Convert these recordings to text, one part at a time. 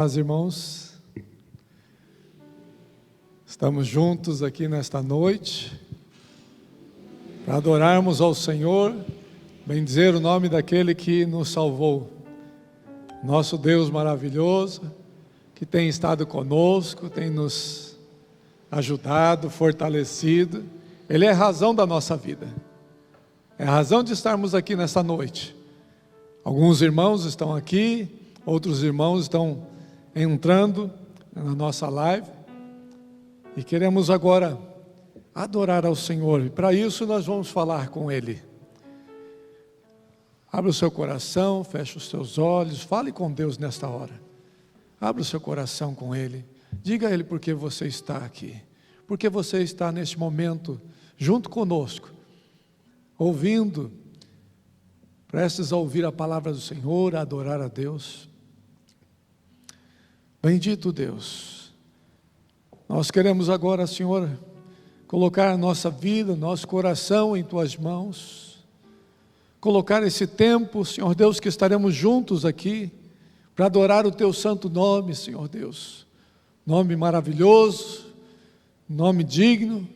Paz, irmãos, estamos juntos aqui nesta noite para adorarmos ao Senhor, bendizer o nome daquele que nos salvou, nosso Deus maravilhoso, que tem estado conosco, tem nos ajudado, fortalecido. Ele é a razão da nossa vida, é a razão de estarmos aqui nesta noite. Alguns irmãos estão aqui, outros irmãos estão entrando na nossa live, e queremos agora adorar ao Senhor, e para isso nós vamos falar com Ele. Abra o seu coração, feche os seus olhos, fale com Deus nesta hora. Abra o seu coração com Ele, diga a Ele por que você está aqui, porque você está neste momento junto conosco, ouvindo, prestes a ouvir a palavra do Senhor, a adorar a Deus. Bendito Deus, nós queremos agora, Senhor, colocar a nossa vida, nosso coração em Tuas mãos, colocar esse tempo, Senhor Deus, que estaremos juntos aqui, para adorar o Teu santo nome, Senhor Deus, nome maravilhoso, nome digno,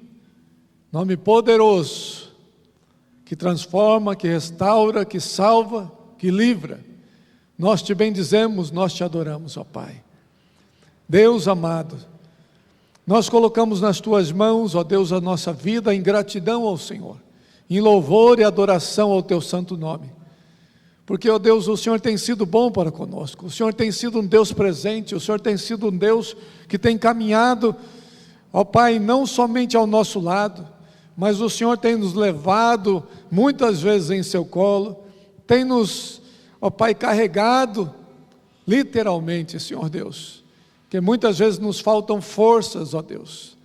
nome poderoso, que transforma, que restaura, que salva, que livra. Nós Te bendizemos, nós Te adoramos, ó Pai. Deus amado, nós colocamos nas Tuas mãos, ó Deus, a nossa vida em gratidão ao Senhor, em louvor e adoração ao Teu santo nome, porque, ó Deus, o Senhor tem sido bom para conosco, o Senhor tem sido um Deus presente, o Senhor tem sido um Deus que tem caminhado, ó Pai, não somente ao nosso lado, mas o Senhor tem nos levado muitas vezes em Seu colo, tem nos, ó Pai, carregado, literalmente, Senhor Deus, que muitas vezes nos faltam forças, ó Deus,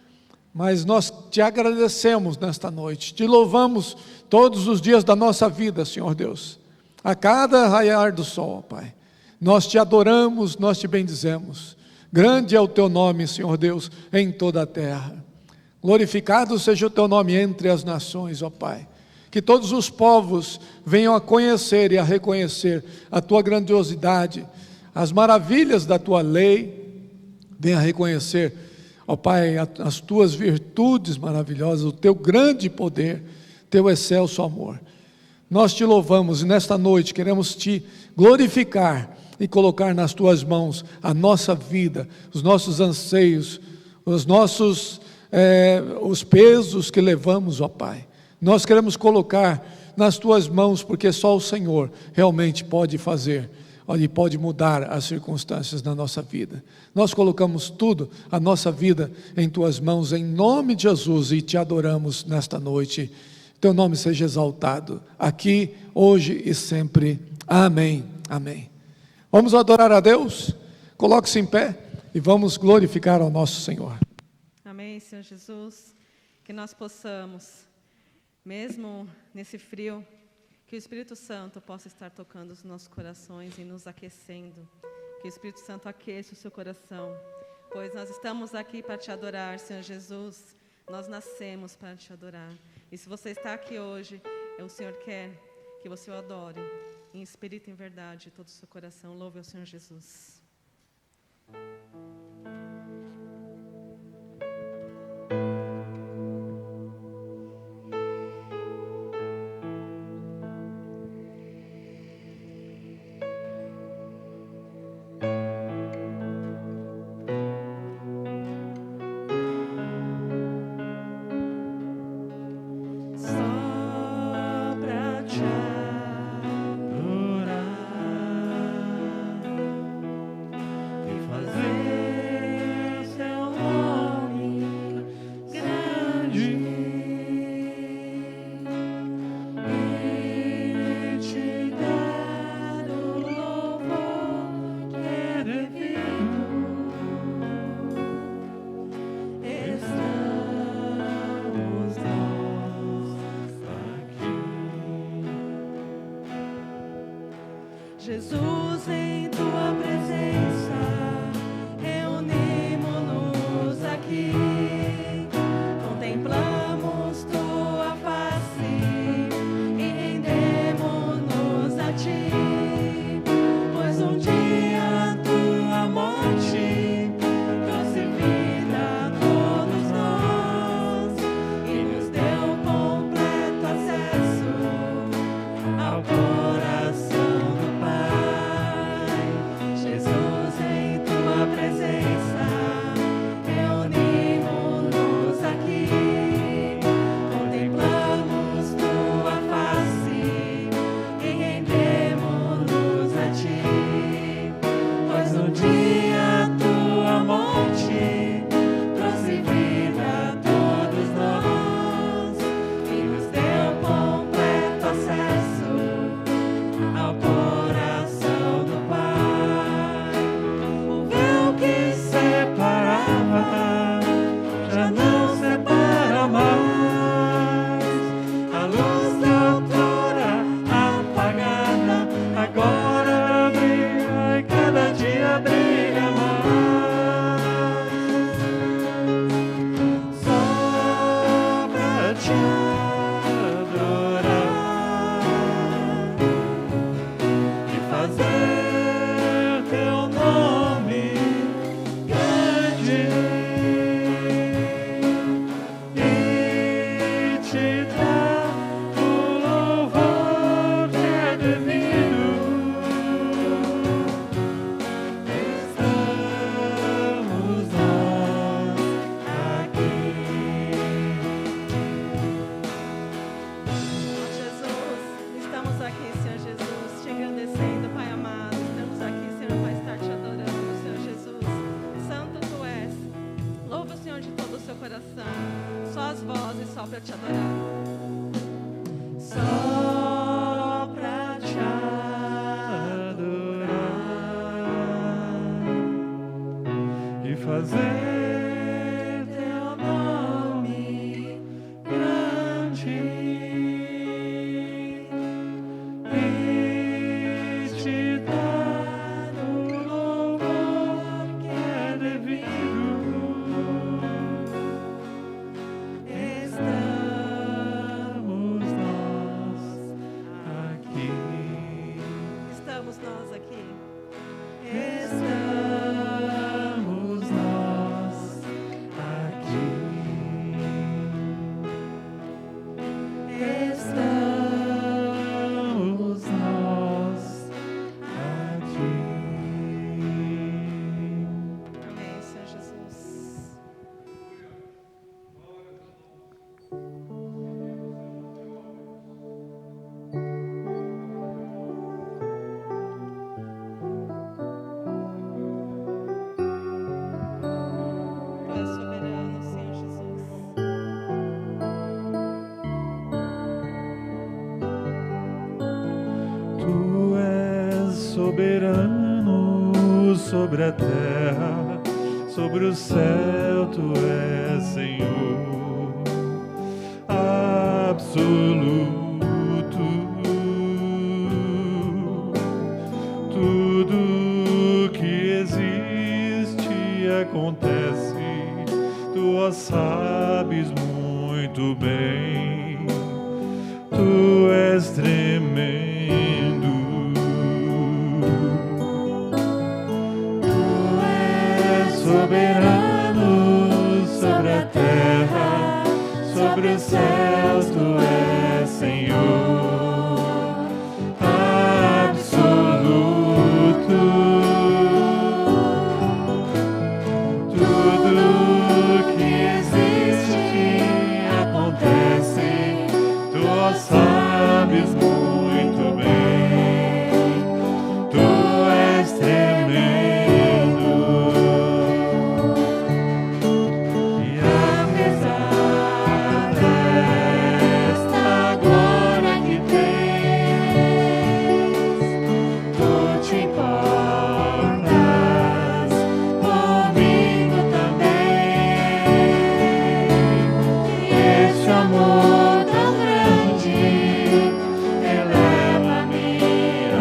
mas nós Te agradecemos nesta noite, Te louvamos todos os dias da nossa vida, Senhor Deus, a cada raiar do sol, ó Pai, nós Te adoramos, nós Te bendizemos, grande é o Teu nome, Senhor Deus, em toda a terra, glorificado seja o Teu nome entre as nações, ó Pai, que todos os povos venham a conhecer e a reconhecer a Tua grandiosidade, as maravilhas da Tua lei, venha reconhecer, ó Pai, as Tuas virtudes maravilhosas, o Teu grande poder, Teu excelso amor. Nós Te louvamos e nesta noite queremos Te glorificar e colocar nas Tuas mãos a nossa vida, os nossos anseios, os nossos os pesos que levamos, ó Pai. Nós queremos colocar nas Tuas mãos, porque só o Senhor realmente pode fazer, e pode mudar as circunstâncias na nossa vida. Nós colocamos tudo, a nossa vida em Tuas mãos, em nome de Jesus, e Te adoramos nesta noite. Teu nome seja exaltado, aqui, hoje e sempre. Amém, amém. Vamos adorar a Deus? Coloque-se em pé e vamos glorificar ao nosso Senhor. Amém, Senhor Jesus, que nós possamos, mesmo nesse frio, que o Espírito Santo possa estar tocando os nossos corações e nos aquecendo, que o Espírito Santo aqueça o seu coração, pois nós estamos aqui para Te adorar, Senhor Jesus, nós nascemos para Te adorar, e se você está aqui hoje, o Senhor quer que você o adore, em espírito e em verdade, de todo o seu coração. Louve ao Senhor Jesus. Jesus, em Tua presença, reunimos-nos aqui, contemplamos Tua face e rendemos-nos a Ti, pois um dia Tua morte para te adorar. Só pra te adorar e fazer teu nome grande e te dar o louvor que é devido. Estamos nós aqui. Estamos nós aqui. Estamos nós aqui. Estamos nós aqui. Amém, Senhor Jesus. Tu és soberano, Senhor Jesus. Tu és soberano sobre a terra, sobre o céu, tu és Senhor absoluto. Tudo que existe acontece, tu o sabes muito bem. Tu és tremendo. Tu és soberano sobre a terra, sobre os céus, tu és Senhor absoluto. Tudo que existe acontece, tu o sabes muito bem. Tu és tremendo. E apesar desta glória que tens, tu te importas comigo também. Este amor tão grande eleva-me,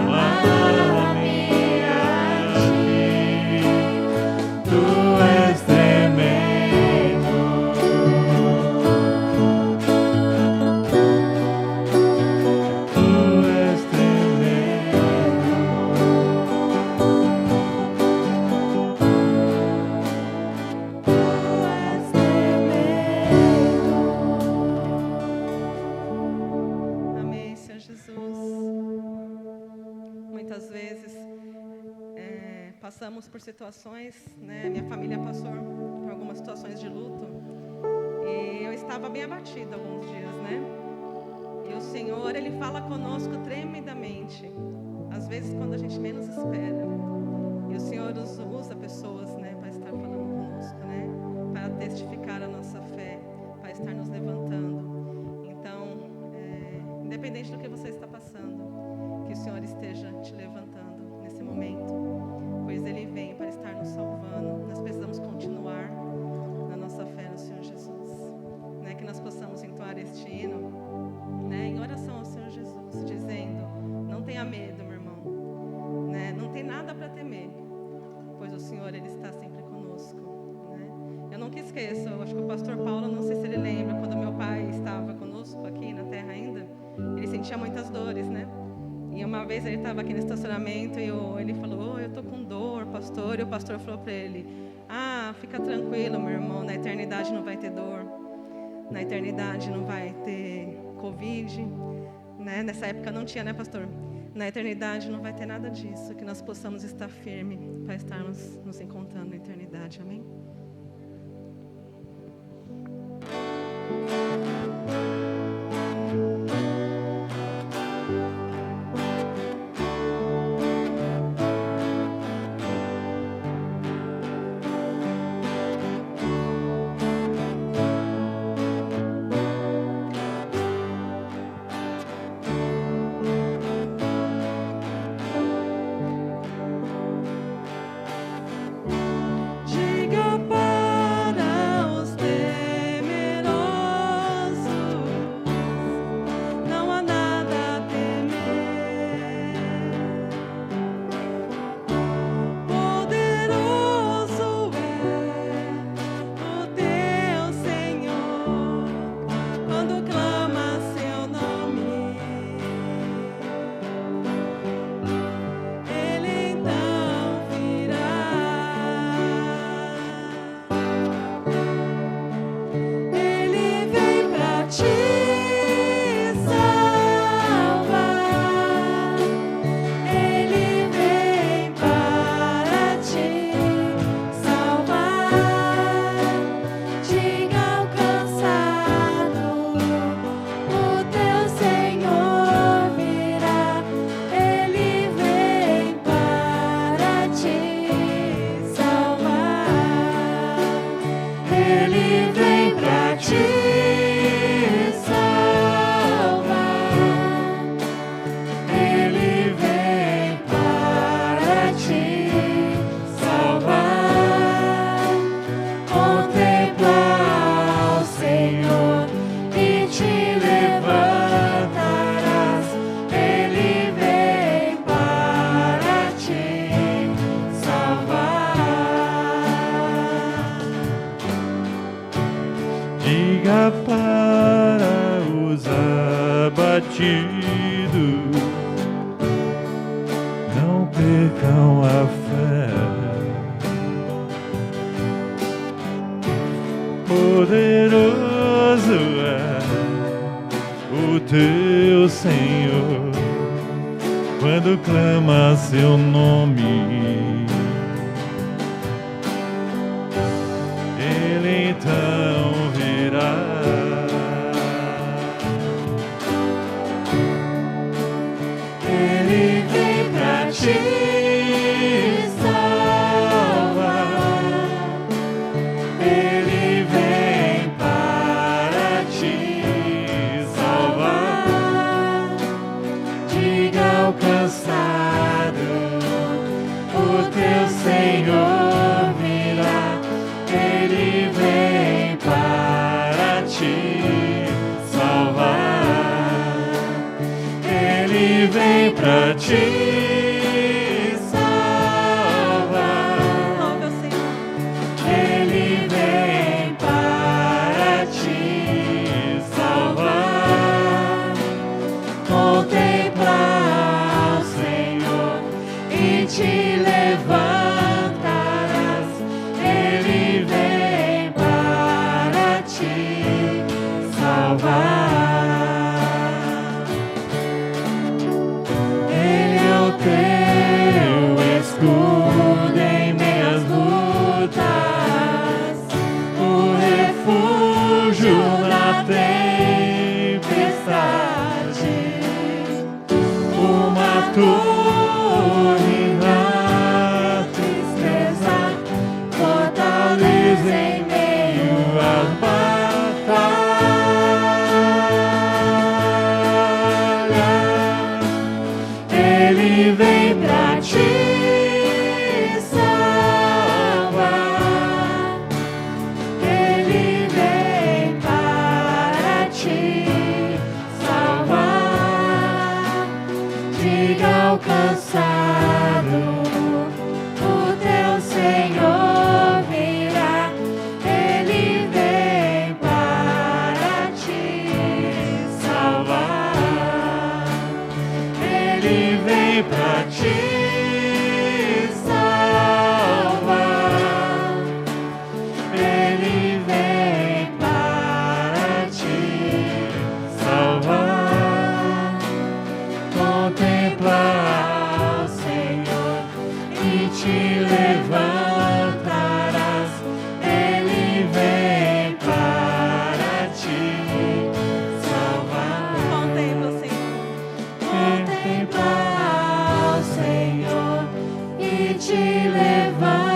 ama-me a ti. Tu és tremendo. Tu és tremendo. Amém, Senhor Jesus. Muitas vezes passamos por situações, né? Minha família passou por algumas situações de luto e eu estava bem abatida alguns dias, né? E o Senhor, Ele fala conosco tremendamente, às vezes quando a gente menos espera. E o Senhor usa pessoas, né, para estar falando conosco, né? Para testificar a nossa fé, para estar nos levantando. Então, independente do que você está passando, que o Senhor esteja te levantando nesse momento, pois Ele vem para estar nos salvando. Nós precisamos continuar na nossa fé no Senhor Jesus, né? Que nós possamos entoar este hino, né, em oração ao Senhor Jesus, dizendo: não tenha medo, meu irmão, né? Não tem nada para temer, pois o Senhor, Ele está sempre conosco, né? Eu nunca esqueço, eu acho que o pastor Paulo, não sei se ele lembra, quando meu pai estava conosco aqui na terra ainda, ele sentia muitas dores, né? E uma vez ele estava aqui no estacionamento e ele falou: oh, eu tô com dor, pastor. E o pastor falou para ele: ah, fica tranquilo, meu irmão, na eternidade não vai ter dor, na eternidade não vai ter Covid, né? Nessa época não tinha, né, pastor? Na eternidade não vai ter nada disso, que nós possamos estar firmes para estarmos nos encontrando na eternidade, amém? prometido. Não percam a fé. Poderoso é o teu Senhor quando clama seu nome. Ele então virá. Ele vem pra te salvar. Ele vem para te salvar. Diga ao cansado, o teu Senhor virá. Ele vem para te salvar. Ele vem pra te salvar. Oh, meu Senhor. Ele vem para te salvar. Contemplar o Senhor e te levantarás. Ele vem para te salvar. Ele é o teu escudo em meias lutas, o refúgio na tempestade, uma torre na tristeza, fortaleza em meio às batalhas. Ele vem pra te salvar. Ele vem para te salvar. Diga ao cansado, o teu Senhor virá. Ele vem para te salvar. Ele vem pra te salvar. Ele vem para te salvar. Contemplar o Senhor e te levantarás. Ele vem para te salvar. Contempla, Senhor. Contemplar o Senhor e te levantarás.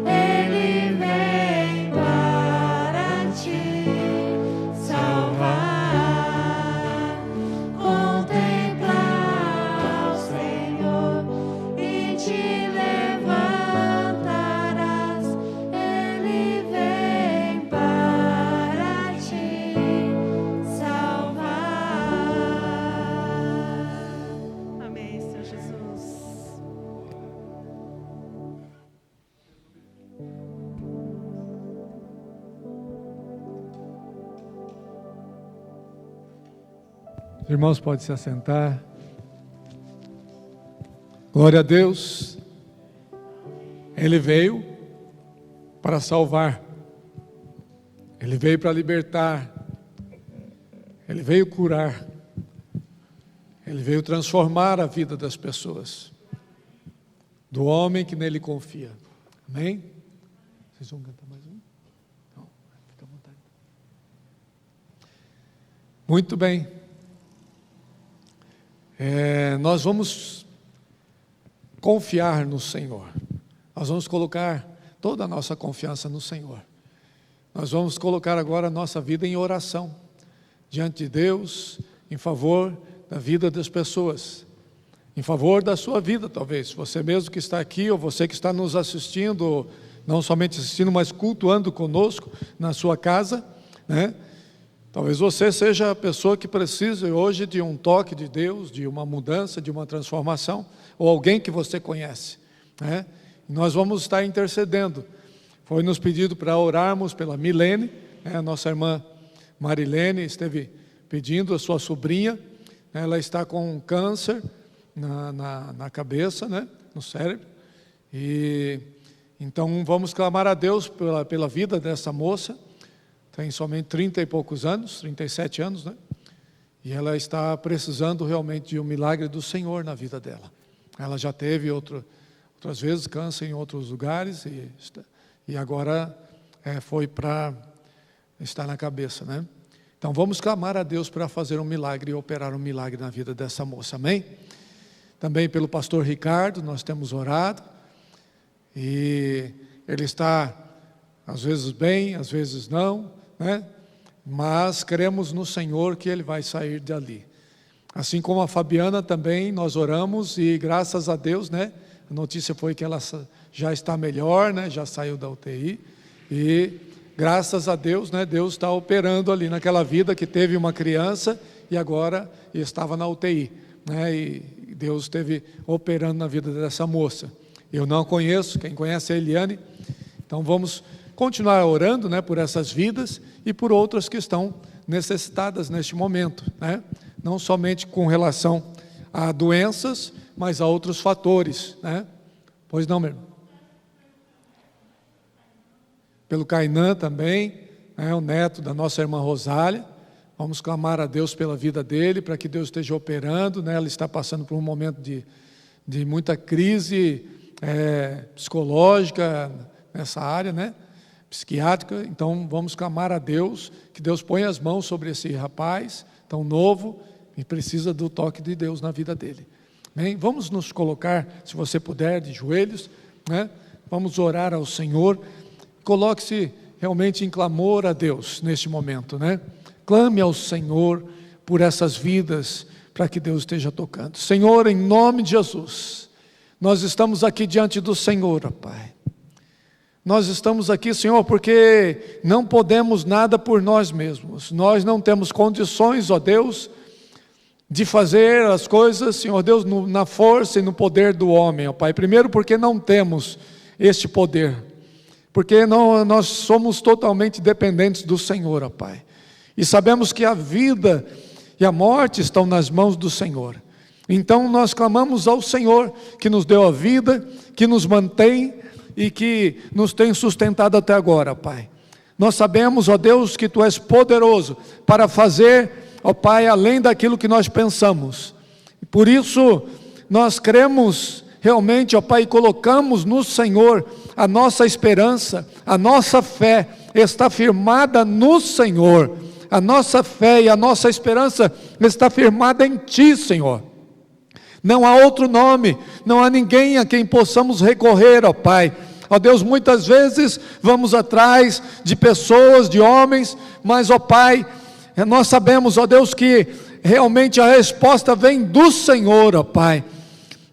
Ele vem para te salvar. Contemplar o Senhor e te levantarás. Ele vem para te salvar. Amém, Senhor Jesus. Os irmãos podem se assentar. Glória a Deus. Ele veio para salvar. Ele veio para libertar. Ele veio curar. Ele veio transformar a vida das pessoas, do homem que nele confia. Amém? Vocês vão cantar mais um? Não, fica à vontade. Muito bem. Nós vamos confiar no Senhor. Nós vamos colocar toda a nossa confiança no Senhor. Nós vamos colocar agora a nossa vida em oração, diante de Deus, em favor da vida das pessoas, em favor da sua vida, talvez. Você mesmo que está aqui, ou você que está nos assistindo, não somente assistindo, mas cultuando conosco na sua casa, né? Talvez você seja a pessoa que precisa hoje de um toque de Deus, de uma mudança, de uma transformação, ou alguém que você conhece, né? Nós vamos estar intercedendo. Foi nos pedido para orarmos pela Milene, né? A nossa irmã Marilene esteve pedindo, a sua sobrinha, ela está com câncer na cabeça, né? No cérebro, e então vamos clamar a Deus pela vida dessa moça. Tem somente 30 e poucos anos, 37 anos, né? E ela está precisando realmente de um milagre do Senhor na vida dela. Ela já teve outras vezes câncer em outros lugares, e agora foi para estar na cabeça, né? Então vamos clamar a Deus para fazer um milagre e operar um milagre na vida dessa moça, amém? Também pelo pastor Ricardo, nós temos orado, e ele está às vezes bem, às vezes não, né? Mas cremos no Senhor que ele vai sair dali. Assim como a Fabiana também, nós oramos e graças a Deus, né? A notícia foi que ela já está melhor, né? Já saiu da UTI, e graças a Deus, né? Deus está operando ali naquela vida que teve uma criança e agora estava na UTI, né? E Deus esteve operando na vida dessa moça. Eu não a conheço, quem conhece é a Eliane. Então vamos continuar orando, né, por essas vidas e por outras que estão necessitadas neste momento, né? Não somente com relação a doenças, mas a outros fatores, né? Pois não, meu irmão? Pelo Cainã também, né, o neto da nossa irmã Rosália. Vamos clamar a Deus pela vida dele, para que Deus esteja operando, né? Ela está passando por um momento de muita crise psicológica nessa área, né? Psiquiátrica. Então vamos clamar a Deus, que Deus ponha as mãos sobre esse rapaz tão novo e precisa do toque de Deus na vida dele. Bem, vamos nos colocar, se você puder, de joelhos, né? Vamos orar ao Senhor. Coloque-se realmente em clamor a Deus neste momento, né? Clame ao Senhor por essas vidas, para que Deus esteja tocando. Senhor, em nome de Jesus, nós estamos aqui diante do Senhor, ó Pai. Nós estamos aqui, Senhor, porque não podemos nada por nós mesmos. Nós não temos condições, ó Deus, de fazer as coisas, Senhor Deus, na força e no poder do homem, ó Pai. Primeiro porque não temos este poder, porque nós somos totalmente dependentes do Senhor, ó Pai. E sabemos que a vida e a morte estão nas mãos do Senhor. Então nós clamamos ao Senhor, que nos deu a vida, que nos mantém e que nos tem sustentado até agora, Pai. Nós sabemos, ó Deus, que Tu és poderoso para fazer, ó Pai, além daquilo que nós pensamos. Por isso nós cremos realmente, ó Pai, e colocamos no Senhor a nossa esperança, a nossa fé está firmada no Senhor. A nossa fé e a nossa esperança está firmada em Ti, Senhor. Não há outro nome, não há ninguém a quem possamos recorrer, ó Pai. Ó Deus, muitas vezes vamos atrás de pessoas, de homens, mas, ó Pai, nós sabemos, ó Deus, que realmente a resposta vem do Senhor, ó Pai.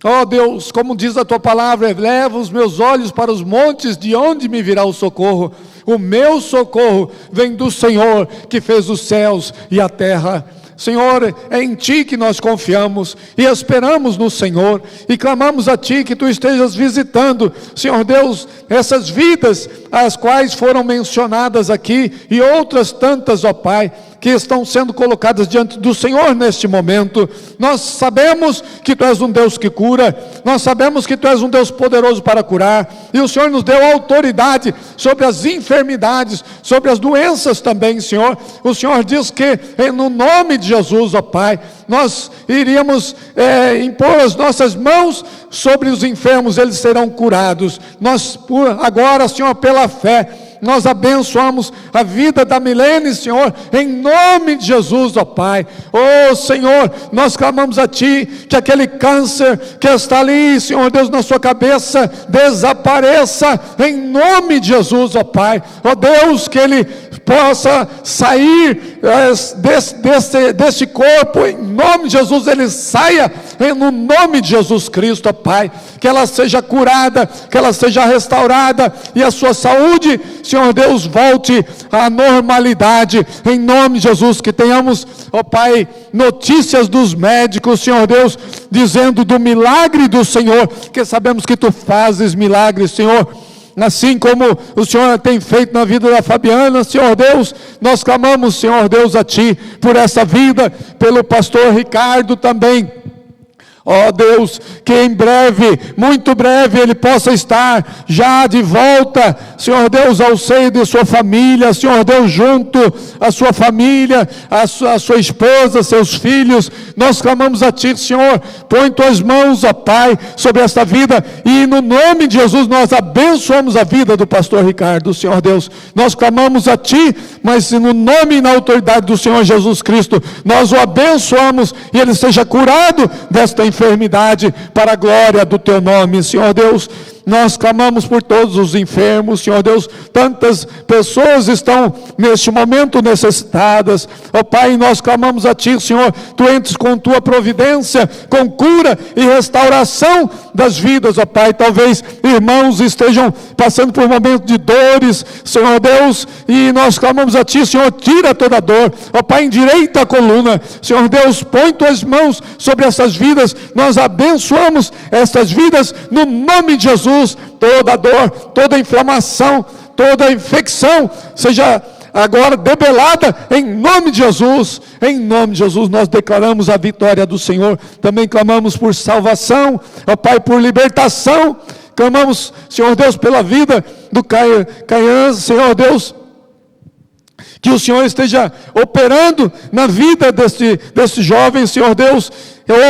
Ó Deus, como diz a Tua palavra, eleva os meus olhos para os montes, de onde me virá o socorro? O meu socorro vem do Senhor, que fez os céus e a terra. Senhor, é em Ti que nós confiamos e esperamos no Senhor e clamamos a Ti que Tu estejas visitando, Senhor Deus, essas vidas as quais foram mencionadas aqui e outras tantas, ó Pai, que estão sendo colocadas diante do Senhor neste momento. Nós sabemos que Tu és um Deus que cura, nós sabemos que Tu és um Deus poderoso para curar, e o Senhor nos deu autoridade sobre as enfermidades, sobre as doenças também, Senhor. O Senhor diz que no nome de Jesus, ó Pai, nós iríamos impor as nossas mãos sobre os enfermos, eles serão curados. Nós agora, Senhor, pela fé, nós abençoamos a vida da Milene, Senhor, em nome de Jesus, ó Pai. Ó Senhor, nós clamamos a Ti, que aquele câncer que está ali, Senhor Deus, na sua cabeça, desapareça, em nome de Jesus, ó Pai. Ó Deus, que ele possa sair deste corpo, em nome de Jesus, ele saia, no nome de Jesus Cristo, ó Pai, que ela seja curada, que ela seja restaurada, e a sua saúde, Senhor Deus, volte à normalidade, em nome de Jesus. Que tenhamos, ó Pai, notícias dos médicos, Senhor Deus, dizendo do milagre do Senhor, que sabemos que Tu fazes milagres, Senhor. assim como o Senhor tem feito na vida da Fabiana, Senhor Deus, nós clamamos, Senhor Deus, a Ti, por essa vida, pelo pastor Ricardo também. Ó Deus, que em breve, muito breve, ele possa estar já de volta, Senhor Deus, ao seio de sua família, Senhor Deus, junto à sua família, à sua esposa, seus filhos. Nós clamamos a Ti, Senhor, põe Tuas mãos, ó Pai, sobre esta vida, e no nome de Jesus nós abençoamos a vida do pastor Ricardo, Senhor Deus. Nós clamamos a Ti, mas no nome e na autoridade do Senhor Jesus Cristo, nós o abençoamos, e ele seja curado desta enfermidade, para a glória do Teu nome, Senhor Deus. Nós clamamos por todos os enfermos, Senhor Deus, tantas pessoas estão neste momento necessitadas, ó Pai, nós clamamos a Ti, Senhor, Tu entres com Tua providência, com cura e restauração das vidas, ó Pai. Talvez irmãos estejam passando por momentos de dores, Senhor Deus, e nós clamamos a Ti, Senhor, tira toda dor, ó Pai, endireita a coluna, Senhor Deus, põe Tuas mãos sobre essas vidas, nós abençoamos essas vidas no nome de Jesus. Toda dor, toda inflamação, toda infecção seja agora debelada em nome de Jesus. Em nome de Jesus nós declaramos a vitória do Senhor. Também clamamos por salvação, ó Pai, por libertação. Clamamos, Senhor Deus, pela vida do Caian, Senhor Deus, que o Senhor esteja operando na vida desse jovem, Senhor Deus.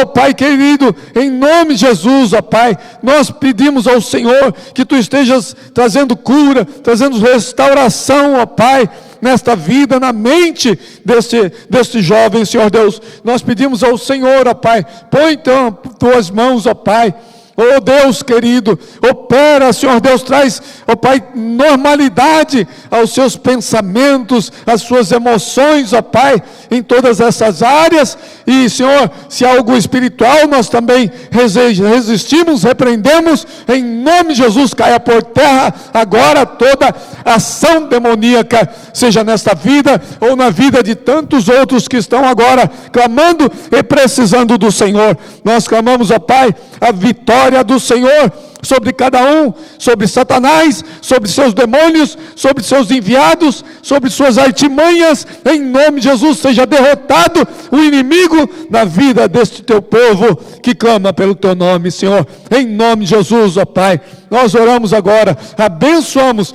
Ó Pai querido, em nome de Jesus, ó Pai, nós pedimos ao Senhor que Tu estejas trazendo cura, trazendo restauração, ó Pai, nesta vida, na mente deste jovem, Senhor Deus. Nós pedimos ao Senhor, ó Pai, põe então Tuas mãos, ó Pai. Oh Deus querido, opera, Senhor Deus, traz, ó Pai, normalidade aos seus pensamentos, às suas emoções, ó Pai, em todas essas áreas. E Senhor, se há algo espiritual, nós também resistimos, repreendemos, em nome de Jesus, caia por terra agora toda ação demoníaca, seja nesta vida ou na vida de tantos outros que estão agora clamando e precisando do Senhor. Nós clamamos, ó Pai, a vitória do Senhor sobre cada um, sobre Satanás, sobre seus demônios, sobre seus enviados, sobre suas artimanhas. Em nome de Jesus, seja derrotado o inimigo na vida deste Teu povo que clama pelo Teu nome, Senhor. Em nome de Jesus, ó Pai, nós oramos agora, abençoamos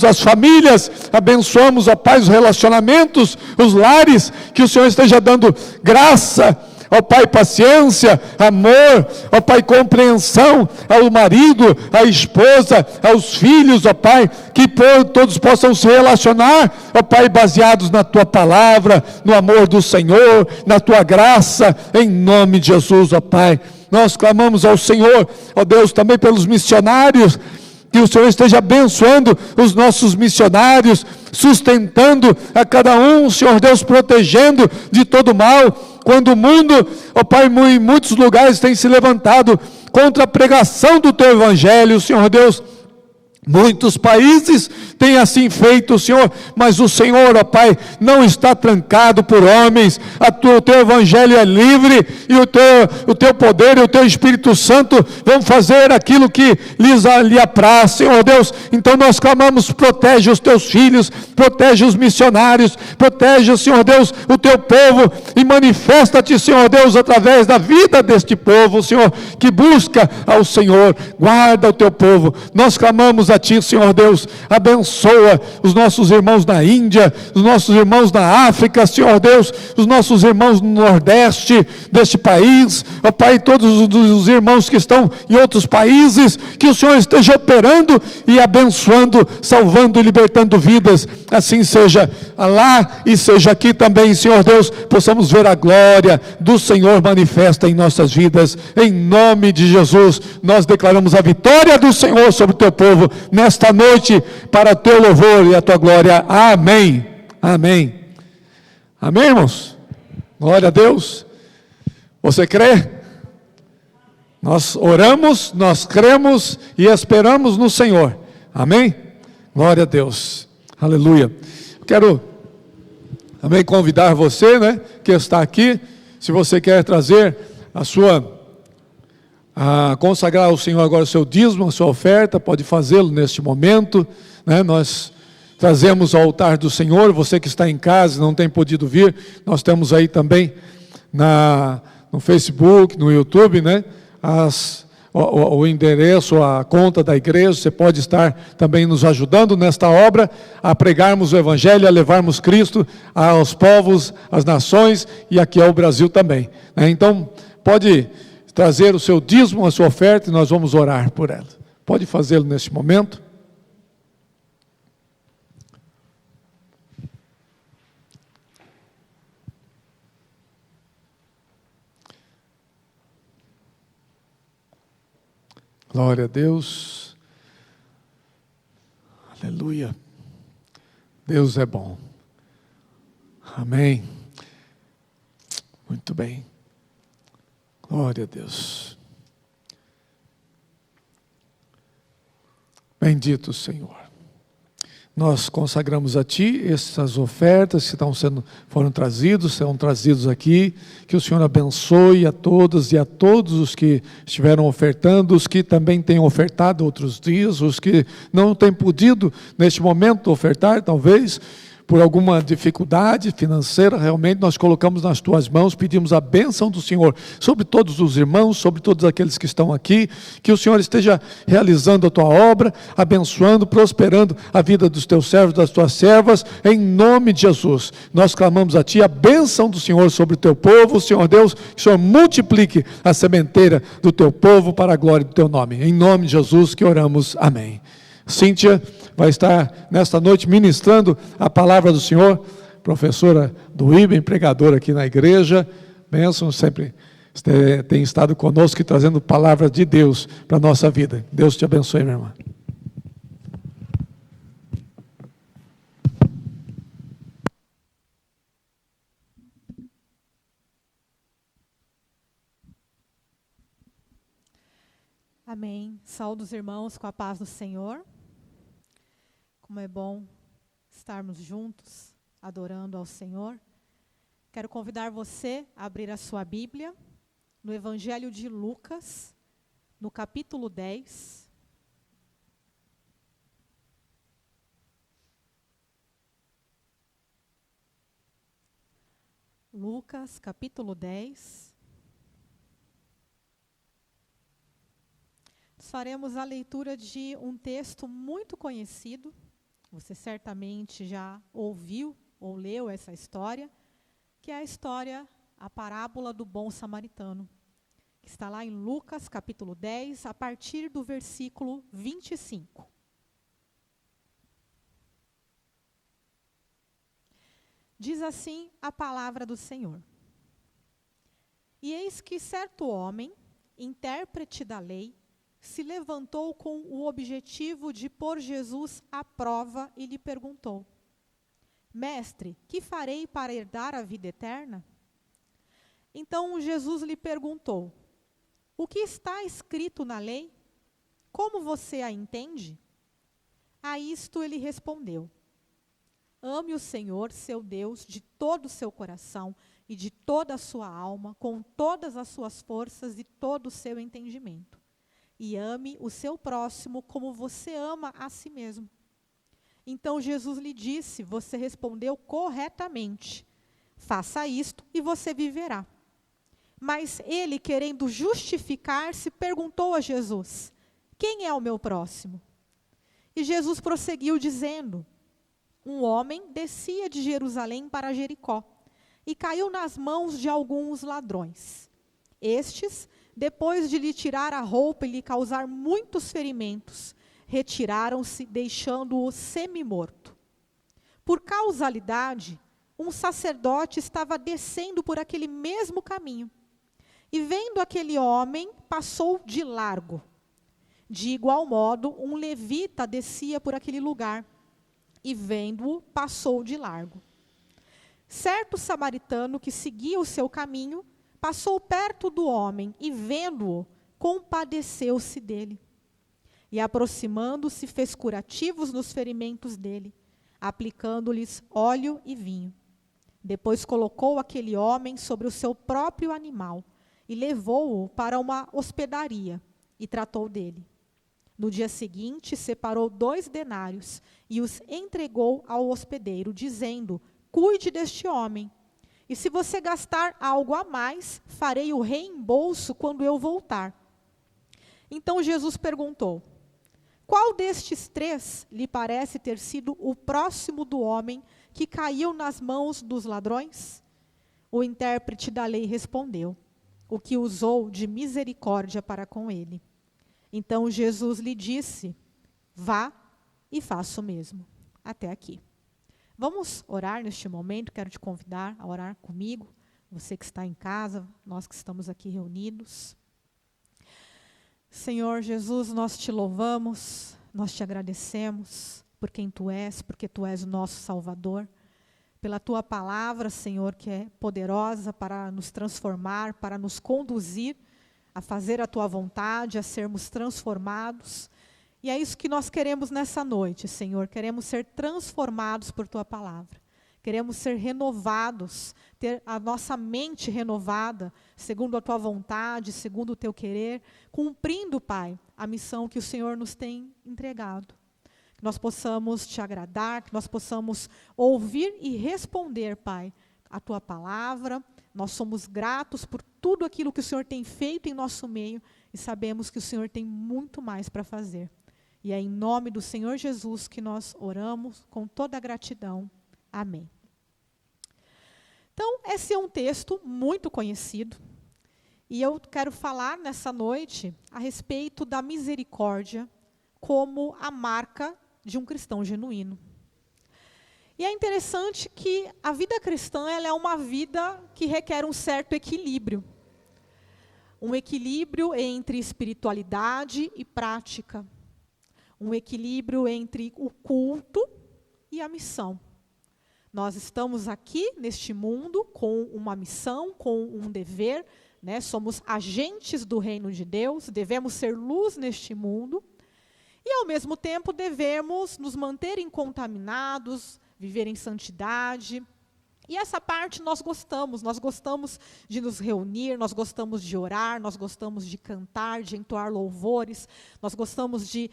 as famílias, abençoamos, ó Pai, os relacionamentos, os lares, que o Senhor esteja dando graça, ó Pai, paciência, amor, ó Pai, compreensão ao marido, à esposa, aos filhos, ó Pai, que todos possam se relacionar, ó Pai, baseados na Tua palavra, no amor do Senhor, na Tua graça, em nome de Jesus, ó Pai. Nós clamamos ao Senhor, ó Deus, também pelos missionários, que o Senhor esteja abençoando os nossos missionários, sustentando a cada um, Senhor Deus, protegendo de todo mal. Quando o mundo, ó Pai, em muitos lugares tem se levantado contra a pregação do Teu Evangelho, Senhor Deus, muitos países têm assim feito, Senhor, mas o Senhor, ó Pai, não está trancado por homens. O Teu Evangelho é livre, e o Teu poder e o Teu Espírito Santo vão fazer aquilo que lhe apraz, Senhor Deus. Então nós clamamos, protege os Teus filhos, protege os missionários, protege, Senhor Deus, o Teu povo, e manifesta-te, Senhor Deus, através da vida deste povo, Senhor, que busca ao Senhor. Guarda o Teu povo. Nós clamamos a Ti, Senhor Deus, abençoa os nossos irmãos na Índia, os nossos irmãos na África, Senhor Deus, os nossos irmãos no Nordeste deste país, ó Pai, todos os irmãos que estão em outros países, que o Senhor esteja operando e abençoando, salvando e libertando vidas. Assim seja lá e seja aqui também, Senhor Deus, possamos ver a glória do Senhor manifesta em nossas vidas. Em nome de Jesus, nós declaramos a vitória do Senhor sobre o Teu povo nesta noite, para o Teu louvor e a Tua glória. Amém. Amém. Amém, irmãos? Glória a Deus. Você crê? Nós oramos, nós cremos e esperamos no Senhor. Amém? Glória a Deus. Aleluia. Quero também convidar você, que está aqui, se você quer trazer consagrar ao Senhor agora o seu dízimo, a sua oferta, pode fazê-lo neste momento, né? Nós trazemos ao altar do Senhor. Você que está em casa e não tem podido vir, nós temos aí também no Facebook, no YouTube, né? O endereço, a conta da igreja. Você pode estar também nos ajudando nesta obra, a pregarmos o Evangelho, a levarmos Cristo aos povos, às nações e aqui ao Brasil também, né? Então, pode trazer o seu dízimo, a sua oferta, e nós vamos orar por ela. Pode fazê-lo neste momento. Glória a Deus. Aleluia. Deus é bom. Amém. Muito bem. Glória a Deus. Bendito Senhor. Nós consagramos a Ti essas ofertas que foram trazidos aqui. Que o Senhor abençoe a todas e a todos os que estiveram ofertando, os que também têm ofertado outros dias, os que não têm podido neste momento ofertar, talvez por alguma dificuldade financeira. Realmente nós colocamos nas Tuas mãos, pedimos a bênção do Senhor sobre todos os irmãos, sobre todos aqueles que estão aqui, que o Senhor esteja realizando a Tua obra, abençoando, prosperando a vida dos Teus servos, das Tuas servas, em nome de Jesus. Nós clamamos a Ti a bênção do Senhor sobre o Teu povo, Senhor Deus, que o Senhor multiplique a sementeira do Teu povo para a glória do Teu nome. Em nome de Jesus que oramos, amém. Cíntia vai estar nesta noite ministrando a palavra do Senhor, professora do IBEM, pregadora aqui na igreja. Bênção, sempre tem estado conosco e trazendo palavra de Deus para a nossa vida. Deus te abençoe, minha irmã. Amém. Saúdo os irmãos com a paz do Senhor. Como é bom estarmos juntos, adorando ao Senhor. Quero convidar você a abrir a sua Bíblia no Evangelho de Lucas, no capítulo 10. Lucas, capítulo 10. Nós faremos a leitura de um texto muito conhecido. Você certamente já ouviu ou leu essa história, que é a história, a parábola do bom samaritano, que está lá em Lucas, capítulo 10, a partir do versículo 25. Diz assim a palavra do Senhor. E eis que certo homem, intérprete da lei, se levantou com o objetivo de pôr Jesus à prova e lhe perguntou: Mestre, que farei para herdar a vida eterna? Então Jesus lhe perguntou: O que está escrito na lei? Como você a entende? A isto ele respondeu: Ame o Senhor, seu Deus, de todo o seu coração e de toda a sua alma, com todas as suas forças e todo o seu entendimento. E ame o seu próximo como você ama a si mesmo. Então Jesus lhe disse: Você respondeu corretamente. Faça isto e você viverá. Mas ele, querendo justificar-se, perguntou a Jesus: Quem é o meu próximo? E Jesus prosseguiu dizendo: Um homem descia de Jerusalém para Jericó e caiu nas mãos de alguns ladrões. Estes, depois de lhe tirar a roupa e lhe causar muitos ferimentos, retiraram-se, deixando-o semi-morto. Por causalidade, um sacerdote estava descendo por aquele mesmo caminho, e vendo aquele homem, passou de largo. De igual modo, um levita descia por aquele lugar, e vendo-o, passou de largo. Certo samaritano que seguia o seu caminho, passou perto do homem e, vendo-o, compadeceu-se dele. E, aproximando-se, fez curativos nos ferimentos dele, aplicando-lhes óleo e vinho. Depois colocou aquele homem sobre o seu próprio animal e levou-o para uma hospedaria e tratou dele. No dia seguinte, separou 2 denários e os entregou ao hospedeiro, dizendo: cuide deste homem, e se você gastar algo a mais, farei o reembolso quando eu voltar. Então Jesus perguntou: qual destes 3 lhe parece ter sido o próximo do homem que caiu nas mãos dos ladrões? O intérprete da lei respondeu: o que usou de misericórdia para com ele. Então Jesus lhe disse: vá e faça o mesmo. Até aqui. Vamos orar neste momento, quero te convidar a orar comigo, você que está em casa, nós que estamos aqui reunidos. Senhor Jesus, nós te louvamos, nós te agradecemos por quem tu és, porque tu és o nosso Salvador, pela tua palavra, Senhor, que é poderosa para nos transformar, para nos conduzir a fazer a tua vontade, a sermos transformados. E é isso que nós queremos nessa noite, Senhor. Queremos ser transformados por tua palavra. Queremos ser renovados, ter a nossa mente renovada, segundo a tua vontade, segundo o teu querer, cumprindo, Pai, a missão que o Senhor nos tem entregado. Que nós possamos te agradar, que nós possamos ouvir e responder, Pai, a tua palavra. Nós somos gratos por tudo aquilo que o Senhor tem feito em nosso meio e sabemos que o Senhor tem muito mais para fazer. E é em nome do Senhor Jesus que nós oramos com toda a gratidão. Amém. Então, esse é um texto muito conhecido. E eu quero falar nessa noite a respeito da misericórdia como a marca de um cristão genuíno. E é interessante que a vida cristã ela é uma vida que requer um certo equilíbrio. Um equilíbrio entre espiritualidade e prática. Um equilíbrio entre o culto e a missão. Nós estamos aqui neste mundo com uma missão, com um dever, né? Somos agentes do reino de Deus, devemos ser luz neste mundo e, ao mesmo tempo, devemos nos manter incontaminados, viver em santidade. E essa parte nós gostamos de nos reunir, nós gostamos de orar, nós gostamos de cantar, de entoar louvores, nós gostamos de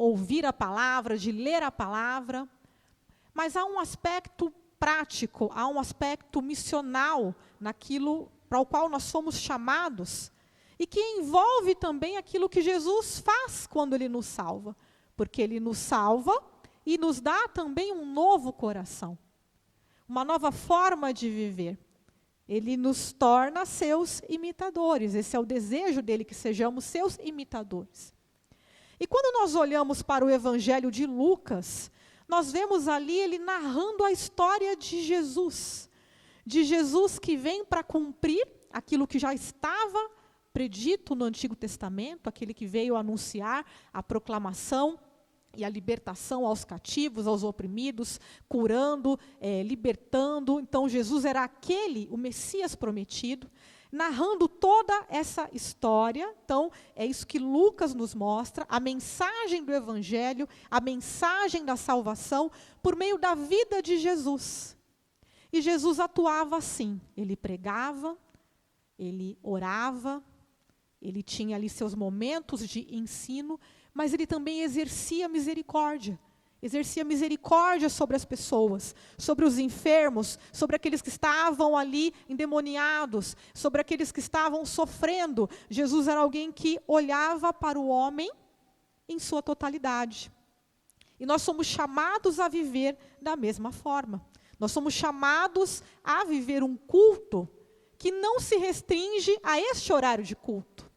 ouvir a palavra, de ler a palavra. Mas há um aspecto prático, há um aspecto missional naquilo para o qual nós fomos chamados e que envolve também aquilo que Jesus faz quando Ele nos salva. Porque Ele nos salva e nos dá também um novo coração. Uma nova forma de viver. Ele nos torna seus imitadores. Esse é o desejo dele, que sejamos seus imitadores. E quando nós olhamos para o Evangelho de Lucas, nós vemos ali ele narrando a história de Jesus. De Jesus que vem para cumprir aquilo que já estava predito no Antigo Testamento, aquele que veio anunciar a proclamação e a libertação aos cativos, aos oprimidos, curando, libertando. Então, Jesus era o Messias prometido, narrando toda essa história. Então, é isso que Lucas nos mostra, a mensagem do Evangelho, a mensagem da salvação, por meio da vida de Jesus. E Jesus atuava assim, ele pregava, ele orava, ele tinha ali seus momentos de ensino, mas ele também exercia misericórdia sobre as pessoas, sobre os enfermos, sobre aqueles que estavam ali endemoniados, sobre aqueles que estavam sofrendo. Jesus era alguém que olhava para o homem em sua totalidade. E nós somos chamados a viver da mesma forma. Nós somos chamados a viver um culto que não se restringe a este horário de culto.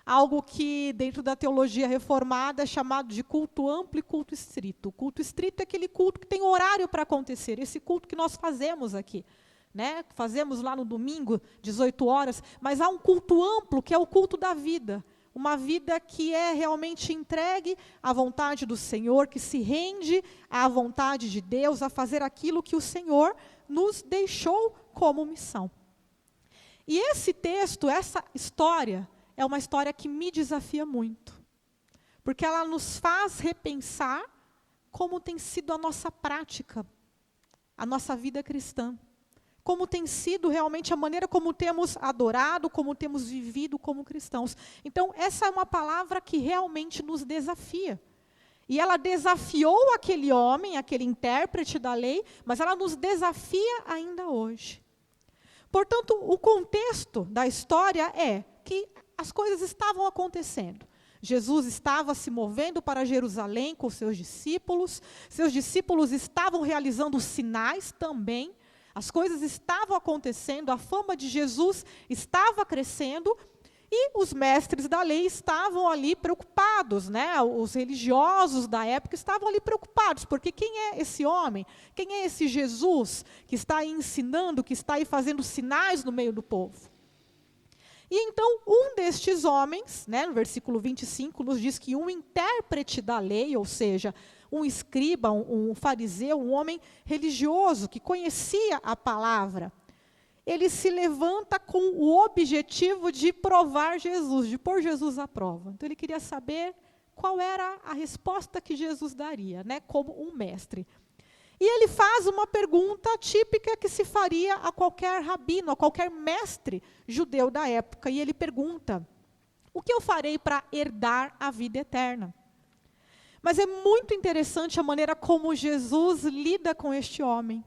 Algo que, dentro da teologia reformada, é chamado de culto amplo e culto estrito. O culto estrito é aquele culto que tem horário para acontecer, esse culto que nós fazemos aqui. Né? Fazemos lá no domingo, 18 horas, mas há um culto amplo, que é o culto da vida. Uma vida que é realmente entregue à vontade do Senhor, que se rende à vontade de Deus, a fazer aquilo que o Senhor nos deixou como missão. E esse texto, essa história, é uma história que me desafia muito, porque ela nos faz repensar como tem sido a nossa prática, a nossa vida cristã. como tem sido realmente a maneira como temos adorado, como temos vivido como cristãos. Então, essa é uma palavra que realmente nos desafia. E ela desafiou aquele homem, aquele intérprete da lei, mas ela nos desafia ainda hoje. Portanto, o contexto da história é que as coisas estavam acontecendo. Jesus estava se movendo para Jerusalém com seus discípulos estavam realizando sinais também, as coisas estavam acontecendo, a fama de Jesus estava crescendo, e os mestres da lei estavam ali preocupados, né? Os religiosos da época estavam ali preocupados, porque quem é esse homem? Quem é esse Jesus que está aí ensinando, que está aí fazendo sinais no meio do povo? E então, um destes homens, né, no versículo 25, nos diz que um intérprete da lei, ou seja, um escriba, um fariseu, um homem religioso que conhecia a palavra, ele se levanta com o objetivo de provar Jesus, de pôr Jesus à prova. Então, ele queria saber qual era a resposta que Jesus daria, né, como um mestre. E ele faz uma pergunta típica que se faria a qualquer rabino, a qualquer mestre judeu da época. E ele pergunta: o que eu farei para herdar a vida eterna? Mas é muito interessante a maneira como Jesus lida com este homem.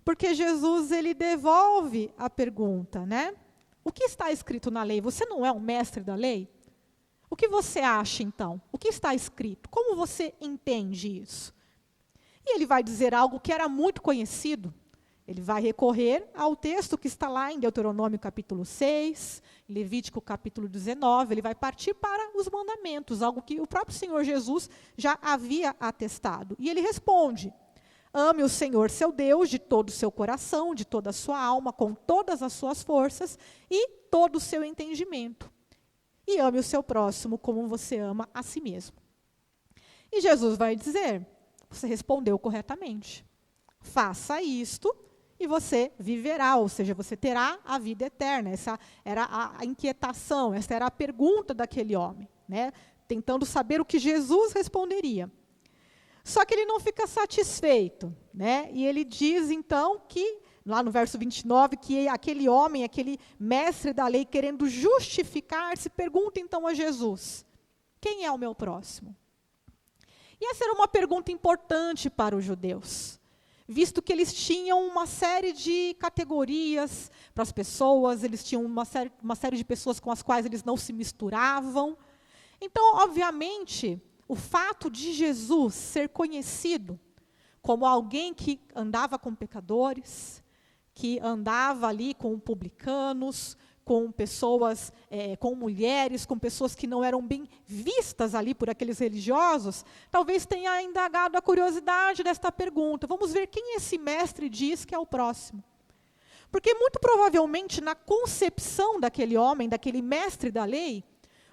Porque Jesus, ele devolve a pergunta, né? O que está escrito na lei? Você não é um mestre da lei? O que você acha, então? O que está escrito? Como você entende isso? E ele vai dizer algo que era muito conhecido. Ele vai recorrer ao texto que está lá em Deuteronômio capítulo 6, Levítico capítulo 19. Ele vai partir para os mandamentos, algo que o próprio Senhor Jesus já havia atestado. E ele responde: ame o Senhor seu Deus de todo o seu coração, de toda a sua alma, com todas as suas forças e todo o seu entendimento. E ame o seu próximo como você ama a si mesmo. E Jesus vai dizer: você respondeu corretamente. Faça isto e você viverá, ou seja, você terá a vida eterna. Essa era a inquietação, essa era a pergunta daquele homem, né? Tentando saber o que Jesus responderia. Só que ele não fica satisfeito, né? E ele diz então que, lá no verso 29, que aquele homem, aquele mestre da lei, querendo justificar-se, pergunta então a Jesus: quem é o meu próximo? E essa era uma pergunta importante para os judeus, visto que eles tinham uma série de categorias para as pessoas, eles tinham uma série de pessoas com as quais eles não se misturavam. Então, obviamente, o fato de Jesus ser conhecido como alguém que andava com pecadores, que andava ali com publicanos, com pessoas, com mulheres, com pessoas que não eram bem vistas ali por aqueles religiosos, talvez tenha indagado a curiosidade desta pergunta. Vamos ver quem esse mestre diz que é o próximo. Porque muito provavelmente na concepção daquele homem, daquele mestre da lei,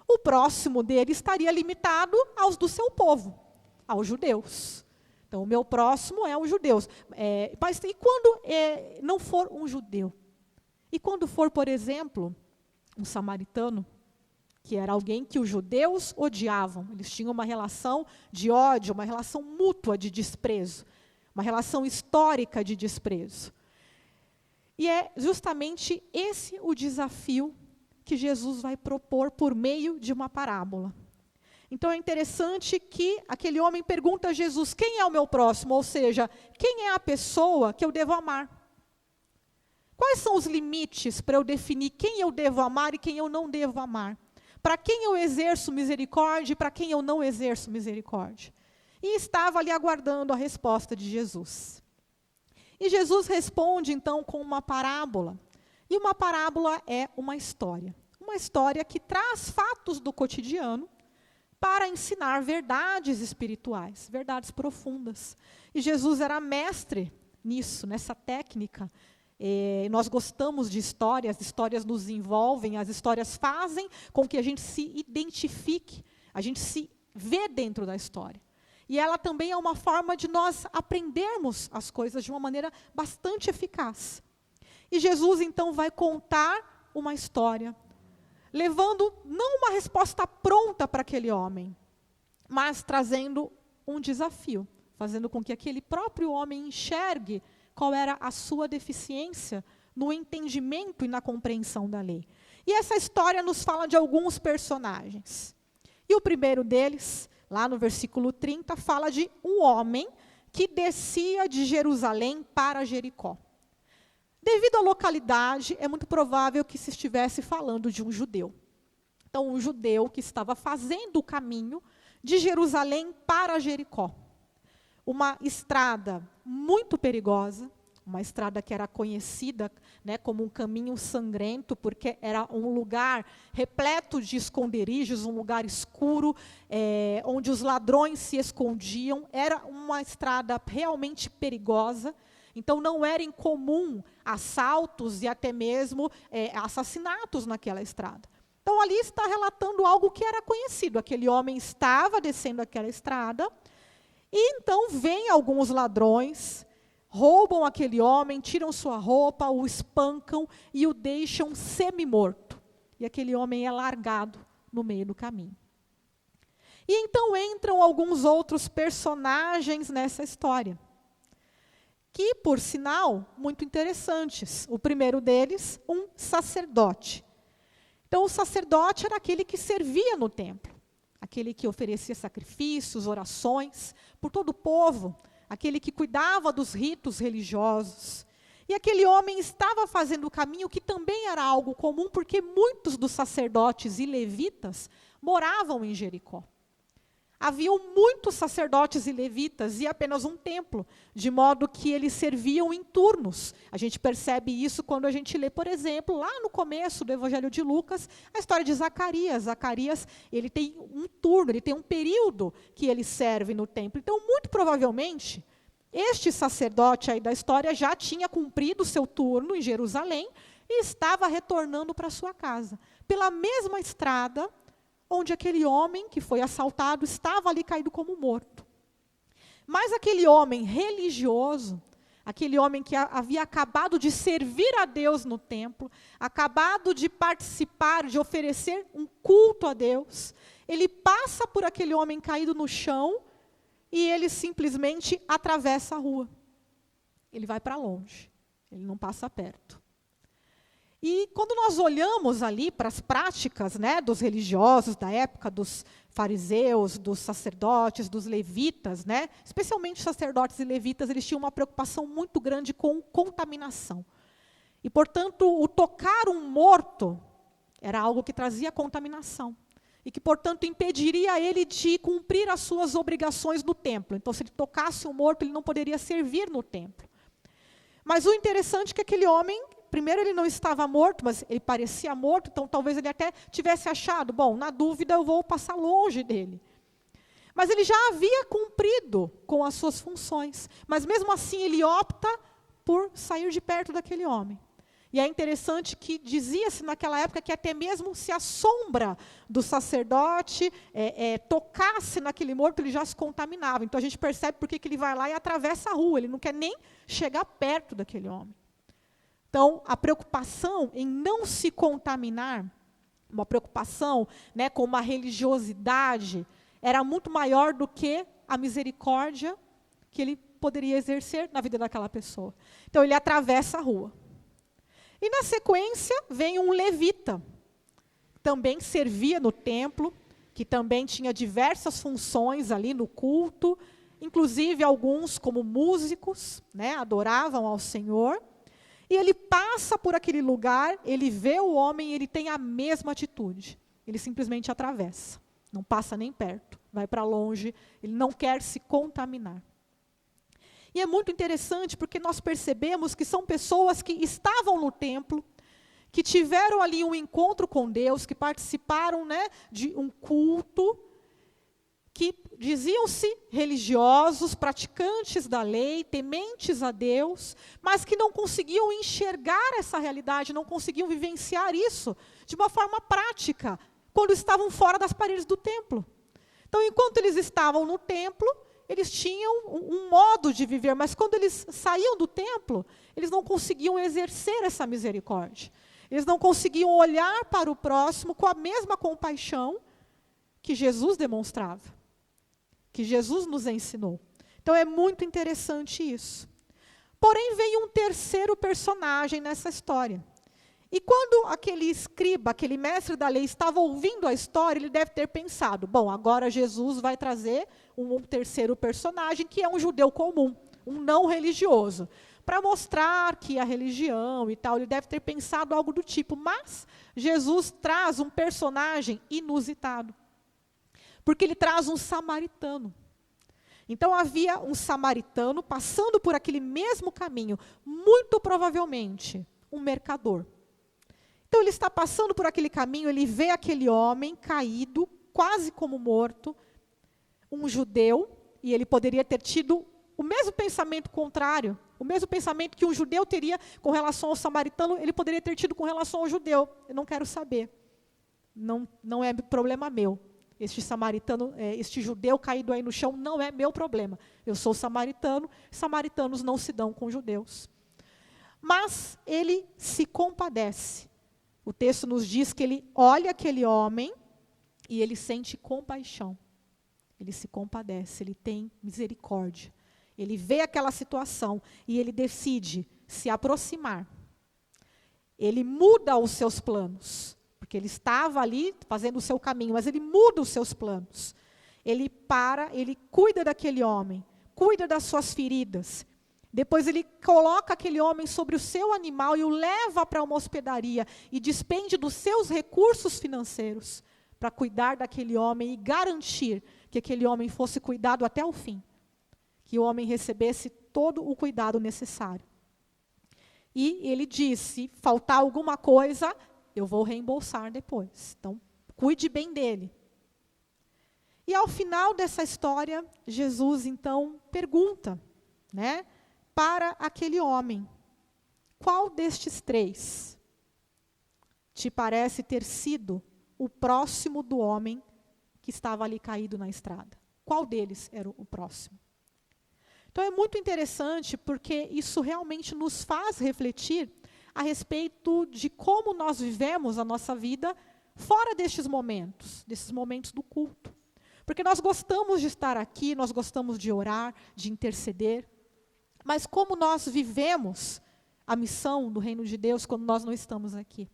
o próximo dele estaria limitado aos do seu povo, aos judeus. Então, o meu próximo é os judeus. Mas e quando não for um judeu? E quando for, por exemplo, um samaritano, que era alguém que os judeus odiavam, eles tinham uma relação de ódio, uma relação mútua de desprezo, uma relação histórica de desprezo. E é justamente esse o desafio que Jesus vai propor por meio de uma parábola. Então é interessante que aquele homem pergunta a Jesus: quem é o meu próximo? Ou seja, quem é a pessoa que eu devo amar? Quais são os limites para eu definir quem eu devo amar e quem eu não devo amar? Para quem eu exerço misericórdia e para quem eu não exerço misericórdia? E estava ali aguardando a resposta de Jesus. E Jesus responde então com uma parábola. E uma parábola é uma história que traz fatos do cotidiano para ensinar verdades espirituais, verdades profundas. E Jesus era mestre nisso, nessa técnica. Nós gostamos de histórias, as histórias nos envolvem, as histórias fazem com que a gente se identifique, a gente se vê dentro da história. E ela também é uma forma de nós aprendermos as coisas de uma maneira bastante eficaz. E Jesus, então, vai contar uma história, levando não uma resposta pronta para aquele homem, mas trazendo um desafio, fazendo com que aquele próprio homem enxergue qual era a sua deficiência no entendimento e na compreensão da lei. E essa história nos fala de alguns personagens. E o primeiro deles, lá no versículo 30, fala de um homem que descia de Jerusalém para Jericó. Devido à localidade, é muito provável que se estivesse falando de um judeu. Então, um judeu que estava fazendo o caminho de Jerusalém para Jericó. Uma estrada muito perigosa, uma estrada que era conhecida, né, como um caminho sangrento, porque era um lugar repleto de esconderijos, um lugar escuro, onde os ladrões se escondiam. Era uma estrada realmente perigosa, então não era incomum assaltos e até mesmo assassinatos naquela estrada. Então ali está relatando algo que era conhecido. Aquele homem estava descendo aquela estrada, e então vêm alguns ladrões, roubam aquele homem, tiram sua roupa, o espancam e o deixam semi-morto. E aquele homem é largado no meio do caminho. E então entram alguns outros personagens nessa história, que, por sinal, muito interessantes. O primeiro deles, um sacerdote. Então, o sacerdote era aquele que servia no templo, aquele que oferecia sacrifícios, orações por todo o povo, aquele que cuidava dos ritos religiosos. E aquele homem estava fazendo o caminho, que também era algo comum, porque muitos dos sacerdotes e levitas moravam em Jericó. Haviam muitos sacerdotes e levitas e apenas um templo, de modo que eles serviam em turnos. A gente percebe isso quando a gente lê, por exemplo, lá no começo do Evangelho de Lucas, a história de Zacarias. Zacarias, ele tem um turno, ele tem um período que ele serve no templo. Então, muito provavelmente, este sacerdote aí da história já tinha cumprido o seu turno em Jerusalém e estava retornando para sua casa, pela mesma estrada onde aquele homem que foi assaltado estava ali caído como morto. Mas aquele homem religioso, aquele homem que havia acabado de servir a Deus no templo, acabado de participar, de oferecer um culto a Deus, ele passa por aquele homem caído no chão e ele simplesmente atravessa a rua. Ele vai para longe, ele não passa perto. E quando nós olhamos ali para as práticas, né, dos religiosos da época, dos fariseus, dos sacerdotes, dos levitas, né, especialmente os sacerdotes e levitas, eles tinham uma preocupação muito grande com contaminação. E, portanto, o tocar um morto era algo que trazia contaminação. E que, portanto, impediria ele de cumprir as suas obrigações no templo. Então, se ele tocasse um morto, ele não poderia servir no templo. Mas o interessante é que aquele homem, primeiro, ele não estava morto, mas ele parecia morto, então talvez ele até tivesse achado, bom, na dúvida eu vou passar longe dele. Mas ele já havia cumprido com as suas funções, mas mesmo assim ele opta por sair de perto daquele homem. E é interessante que dizia-se naquela época que até mesmo se a sombra do sacerdote tocasse naquele morto, ele já se contaminava. Então a gente percebe porque que ele vai lá e atravessa a rua, ele não quer nem chegar perto daquele homem. Então, a preocupação em não se contaminar, uma preocupação, né, com uma religiosidade, era muito maior do que a misericórdia que ele poderia exercer na vida daquela pessoa. Então, ele atravessa a rua. E, na sequência, vem um levita, que também servia no templo, que também tinha diversas funções ali no culto, inclusive alguns como músicos, né, adoravam ao Senhor. E ele passa por aquele lugar, ele vê o homem e ele tem a mesma atitude. Ele simplesmente atravessa, não passa nem perto, vai para longe, ele não quer se contaminar. E é muito interessante porque nós percebemos que são pessoas que estavam no templo, que tiveram ali um encontro com Deus, que participaram, né, de um culto, que diziam-se religiosos, praticantes da lei, tementes a Deus, mas que não conseguiam enxergar essa realidade, não conseguiam vivenciar isso de uma forma prática, quando estavam fora das paredes do templo. Então, enquanto eles estavam no templo, eles tinham um modo de viver, mas quando eles saíam do templo, eles não conseguiam exercer essa misericórdia. Eles não conseguiam olhar para o próximo com a mesma compaixão que Jesus demonstrava, que Jesus nos ensinou. Então é muito interessante isso. Porém, veio um terceiro personagem nessa história. E quando aquele escriba, aquele mestre da lei, estava ouvindo a história, ele deve ter pensado, bom, agora Jesus vai trazer um terceiro personagem, que é um judeu comum, um não religioso, para mostrar que a religião e tal, ele deve ter pensado algo do tipo, mas Jesus traz um personagem inusitado, porque ele traz um samaritano. Então havia um samaritano passando por aquele mesmo caminho, muito provavelmente um mercador. Então ele está passando por aquele caminho, ele vê aquele homem caído, quase como morto, um judeu, e ele poderia ter tido o mesmo pensamento contrário, o mesmo pensamento que um judeu teria com relação ao samaritano, ele poderia ter tido com relação ao judeu. Eu não quero saber, não é problema meu. Este samaritano, este judeu caído aí no chão, não é meu problema. Eu sou samaritano, samaritanos não se dão com judeus. Mas ele se compadece. O texto nos diz que ele olha aquele homem e ele sente compaixão. Ele se compadece, ele tem misericórdia. Ele vê aquela situação e ele decide se aproximar. Ele muda os seus planos, porque ele estava ali fazendo o seu caminho, mas ele muda os seus planos. Ele ele cuida daquele homem, cuida das suas feridas. Depois ele coloca aquele homem sobre o seu animal e o leva para uma hospedaria e despende dos seus recursos financeiros para cuidar daquele homem e garantir que aquele homem fosse cuidado até o fim. Que o homem recebesse todo o cuidado necessário. E ele diz, se faltar alguma coisa, eu vou reembolsar depois. Então, cuide bem dele. E ao final dessa história, Jesus então pergunta, para aquele homem, qual destes três te parece ter sido o próximo do homem que estava ali caído na estrada? Qual deles era o próximo? Então é muito interessante porque isso realmente nos faz refletir a respeito de como nós vivemos a nossa vida fora desses momentos do culto. Porque nós gostamos de estar aqui, nós gostamos de orar, de interceder, mas como nós vivemos a missão do reino de Deus quando nós não estamos aqui?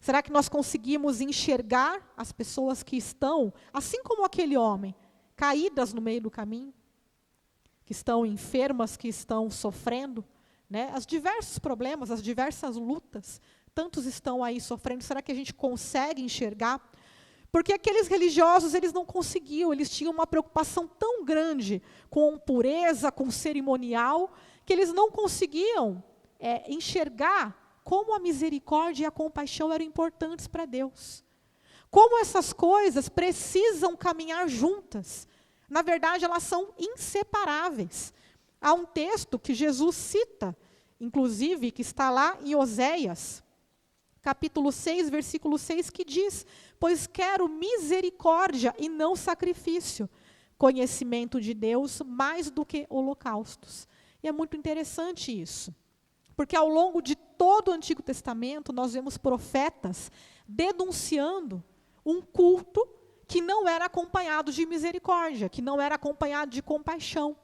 Será que nós conseguimos enxergar as pessoas que estão, assim como aquele homem, caídas no meio do caminho? Que estão enfermas, que estão sofrendo, os diversos problemas, as diversas lutas, tantos estão aí sofrendo, será que a gente consegue enxergar? Porque aqueles religiosos, eles não conseguiam, eles tinham uma preocupação tão grande com pureza, com cerimonial, que eles não conseguiam enxergar como a misericórdia e a compaixão eram importantes para Deus. Como essas coisas precisam caminhar juntas. Na verdade, elas são inseparáveis. Há um texto que Jesus cita, inclusive, que está lá em Oséias, capítulo 6, versículo 6, que diz, pois quero misericórdia e não sacrifício, conhecimento de Deus mais do que holocaustos. E é muito interessante isso, porque ao longo de todo o Antigo Testamento, nós vemos profetas denunciando um culto que não era acompanhado de misericórdia, que não era acompanhado de compaixão.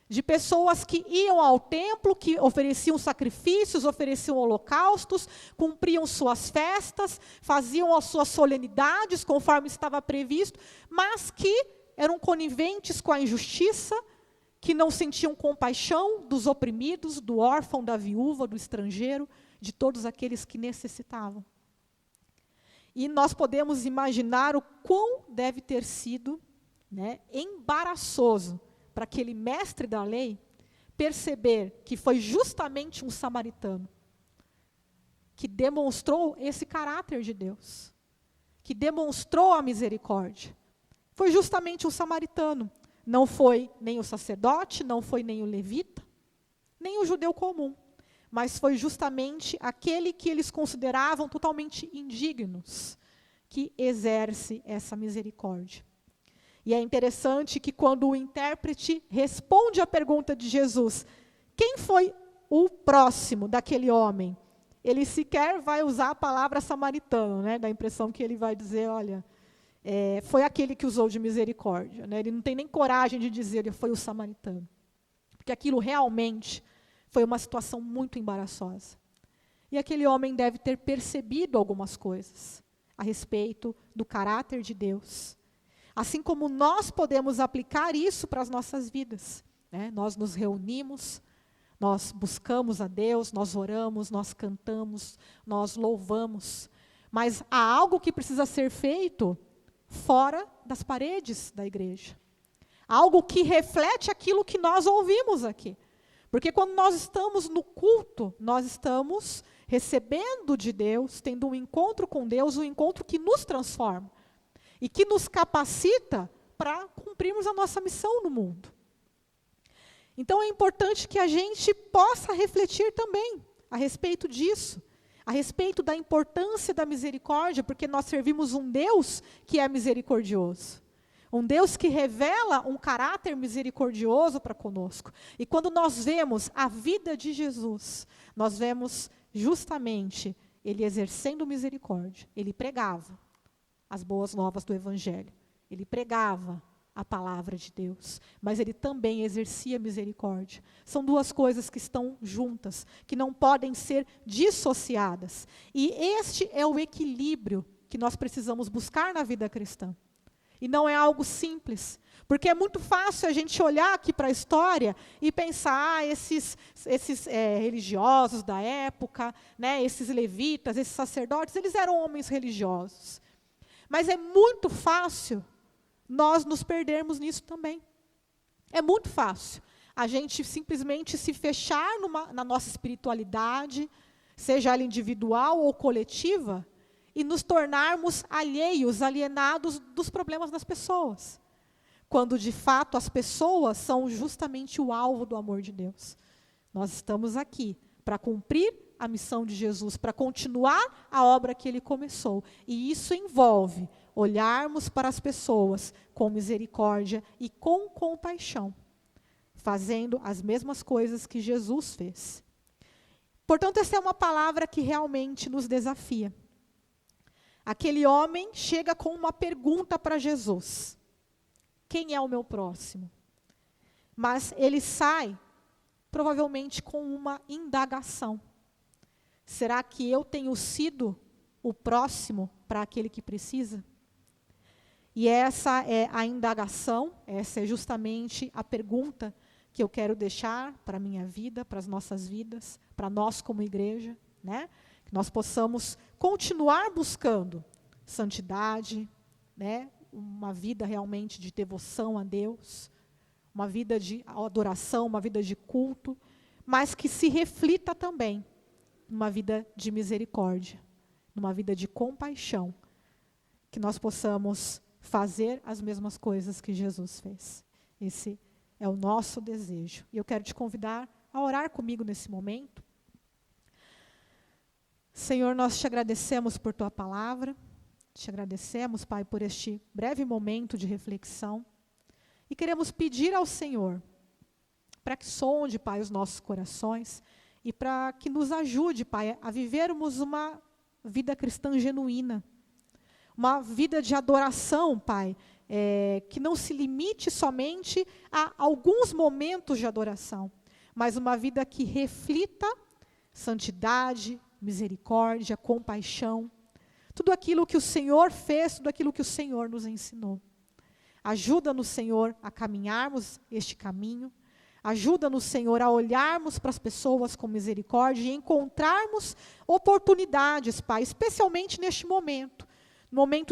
De pessoas que iam ao templo, que ofereciam sacrifícios, ofereciam holocaustos, cumpriam suas festas, faziam as suas solenidades, conforme estava previsto, mas que eram coniventes com a injustiça, que não sentiam compaixão dos oprimidos, do órfão, da viúva, do estrangeiro, de todos aqueles que necessitavam. E nós podemos imaginar o quão deve ter sido embaraçoso para aquele mestre da lei perceber que foi justamente um samaritano que demonstrou esse caráter de Deus, que demonstrou a misericórdia. Foi justamente um samaritano. Não foi nem o sacerdote, não foi nem o levita, nem o judeu comum. Mas foi justamente aquele que eles consideravam totalmente indignos, que exerce essa misericórdia. E é interessante que quando o intérprete responde à pergunta de Jesus, quem foi o próximo daquele homem? Ele sequer vai usar a palavra samaritano, dá a impressão que ele vai dizer, olha, foi aquele que usou de misericórdia. Ele não tem nem coragem de dizer, ele foi o samaritano. Porque aquilo realmente Foi uma situação muito embaraçosa. E aquele homem deve ter percebido algumas coisas a respeito do caráter de Deus. Assim como nós podemos aplicar isso para as nossas vidas, né? Nós nos reunimos, nós buscamos a Deus, nós oramos, nós cantamos, nós louvamos. Mas há algo que precisa ser feito fora das paredes da igreja. Algo que reflete aquilo que nós ouvimos aqui. Porque quando nós estamos no culto, nós estamos recebendo de Deus, tendo um encontro com Deus, um encontro que nos transforma e que nos capacita para cumprirmos a nossa missão no mundo. Então é importante que a gente possa refletir também a respeito disso, a respeito da importância da misericórdia, porque nós servimos um Deus que é misericordioso. Um Deus que revela um caráter misericordioso para conosco. E quando nós vemos a vida de Jesus, nós vemos justamente ele exercendo misericórdia. Ele pregava as boas novas do Evangelho. Ele pregava a palavra de Deus, mas ele também exercia misericórdia. São duas coisas que estão juntas, que não podem ser dissociadas. E este é o equilíbrio que nós precisamos buscar na vida cristã. E não é algo simples, porque é muito fácil a gente olhar aqui para a história e pensar, esses religiosos da época, né, esses levitas, esses sacerdotes, eles eram homens religiosos. Mas é muito fácil nós nos perdermos nisso também. É muito fácil a gente simplesmente se fechar na nossa espiritualidade, seja ela individual ou coletiva, e nos tornarmos alienados dos problemas das pessoas. Quando, de fato, as pessoas são justamente o alvo do amor de Deus. Nós estamos aqui para cumprir a missão de Jesus, para continuar a obra que Ele começou. E isso envolve olharmos para as pessoas com misericórdia e com compaixão, fazendo as mesmas coisas que Jesus fez. Portanto, essa é uma palavra que realmente nos desafia. Aquele homem chega com uma pergunta para Jesus: quem é o meu próximo? Mas ele sai, provavelmente, com uma indagação. Será que eu tenho sido o próximo para aquele que precisa? E essa é a indagação, essa é justamente a pergunta que eu quero deixar para a minha vida, para as nossas vidas, para nós como igreja, né? Que nós possamos continuar buscando santidade, né? Uma vida realmente de devoção a Deus, uma vida de adoração, uma vida de culto, mas que se reflita também numa vida de misericórdia, numa vida de compaixão, que nós possamos fazer as mesmas coisas que Jesus fez. Esse é o nosso desejo. E eu quero te convidar a orar comigo nesse momento. Senhor, nós te agradecemos por tua palavra, te agradecemos, Pai, por este breve momento de reflexão, e queremos pedir ao Senhor para que sonde, Pai, os nossos corações e para que nos ajude, Pai, a vivermos uma vida cristã genuína, uma vida de adoração, Pai, que não se limite somente a alguns momentos de adoração, mas uma vida que reflita santidade, misericórdia, compaixão, tudo aquilo que o Senhor fez, tudo aquilo que o Senhor nos ensinou. Ajuda-nos, Senhor, a caminharmos este caminho, ajuda-nos, Senhor, a olharmos para as pessoas com misericórdia e encontrarmos oportunidades, Pai, especialmente neste momento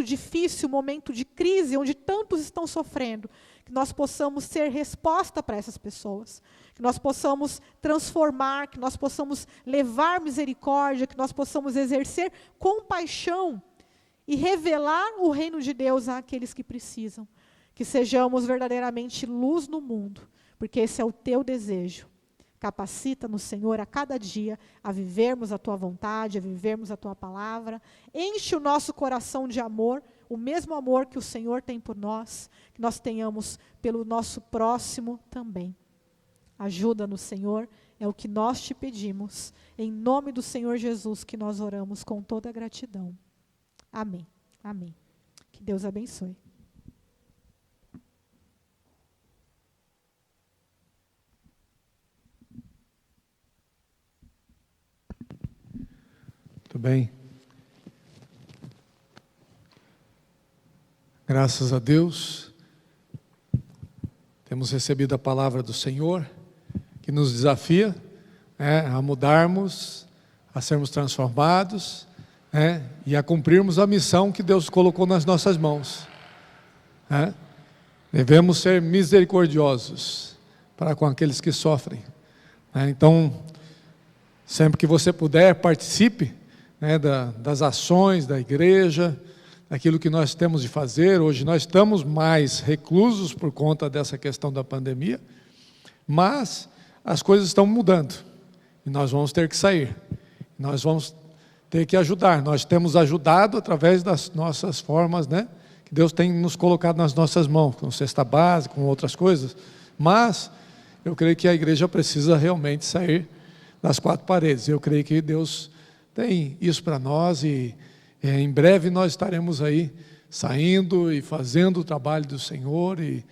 difícil, momento de crise, onde tantos estão sofrendo, que nós possamos ser resposta para essas pessoas, que nós possamos transformar, que nós possamos levar misericórdia, que nós possamos exercer compaixão e revelar o reino de Deus àqueles que precisam, que sejamos verdadeiramente luz no mundo, porque esse é o teu desejo. Capacita-nos, Senhor, a cada dia a vivermos a tua vontade, a vivermos a tua palavra. Enche o nosso coração de amor, o mesmo amor que o Senhor tem por nós, que nós tenhamos pelo nosso próximo também. Ajuda-nos, Senhor, é o que nós te pedimos. Em nome do Senhor Jesus que nós oramos com toda a gratidão. Amém. Amém. Que Deus abençoe. bem. Graças a Deus, temos recebido a palavra do Senhor, que nos desafia a mudarmos, a sermos transformados, e a cumprirmos a missão que Deus colocou nas nossas mãos. Devemos ser misericordiosos para com aqueles que sofrem. Então, sempre que você puder, participe das ações da igreja, daquilo que nós temos de fazer. Hoje nós estamos mais reclusos por conta dessa questão da pandemia, mas as coisas estão mudando, e nós vamos ter que sair, nós vamos ter que ajudar. Nós temos ajudado através das nossas formas, que Deus tem nos colocado nas nossas mãos, com cesta básica, com outras coisas, mas eu creio que a igreja precisa realmente sair das quatro paredes. Eu creio que Deus tem isso para nós, e em breve nós estaremos aí saindo e fazendo o trabalho do Senhor e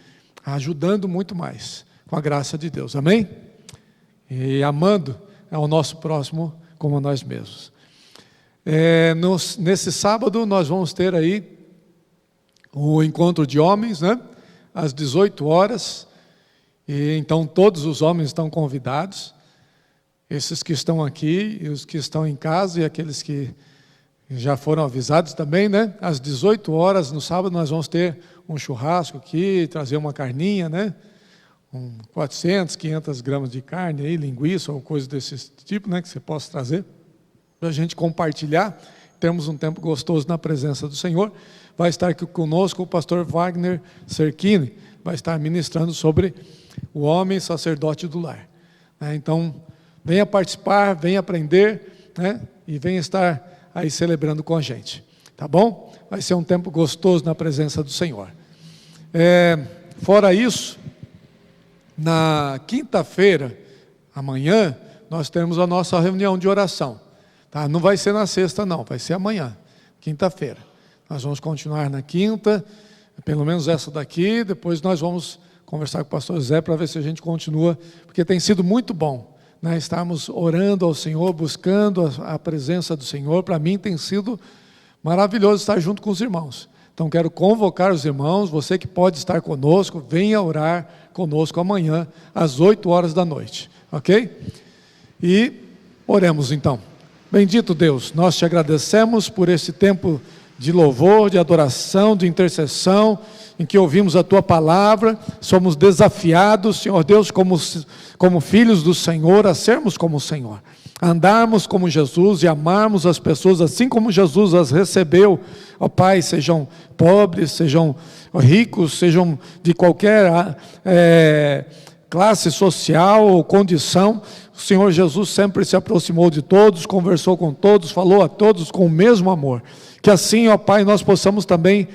ajudando muito mais, com a graça de Deus, amém? E amando ao nosso próximo como a nós mesmos. Nesse sábado nós vamos ter aí o encontro de homens, às 18 horas, e então todos os homens estão convidados, esses que estão aqui e os que estão em casa e aqueles que já foram avisados também, às 18 horas no sábado nós vamos ter um churrasco aqui, trazer uma carninha, 400, 500 gramas de carne, aí, linguiça ou coisa desse tipo, que você possa trazer, para a gente compartilhar, termos um tempo gostoso na presença do Senhor. Vai estar aqui conosco o pastor Wagner Serquini, vai estar ministrando sobre o homem sacerdote do lar. Então, venha participar, venha aprender, e venha estar aí celebrando com a gente, tá bom? Vai ser um tempo gostoso na presença do Senhor. Fora isso, na quinta-feira, amanhã, nós temos a nossa reunião de oração, tá? Não vai ser na sexta não, vai ser amanhã, quinta-feira. Nós vamos continuar na quinta, pelo menos essa daqui, depois nós vamos conversar com o pastor Zé para ver se a gente continua, porque tem sido muito bom, estarmos orando ao Senhor, buscando a presença do Senhor. Para mim tem sido maravilhoso estar junto com os irmãos. Então quero convocar os irmãos, você que pode estar conosco, venha orar conosco amanhã, às 8 horas da noite, ok? E oremos então. Bendito Deus, nós te agradecemos por esse tempo de louvor, de adoração, de intercessão, em que ouvimos a Tua palavra, somos desafiados, Senhor Deus, como filhos do Senhor, a sermos como o Senhor, a andarmos como Jesus e amarmos as pessoas assim como Jesus as recebeu, ó Pai, sejam pobres, sejam ricos, sejam de qualquer classe social ou condição, o Senhor Jesus sempre se aproximou de todos, conversou com todos, falou a todos com o mesmo amor. Que assim, ó Pai, nós possamos também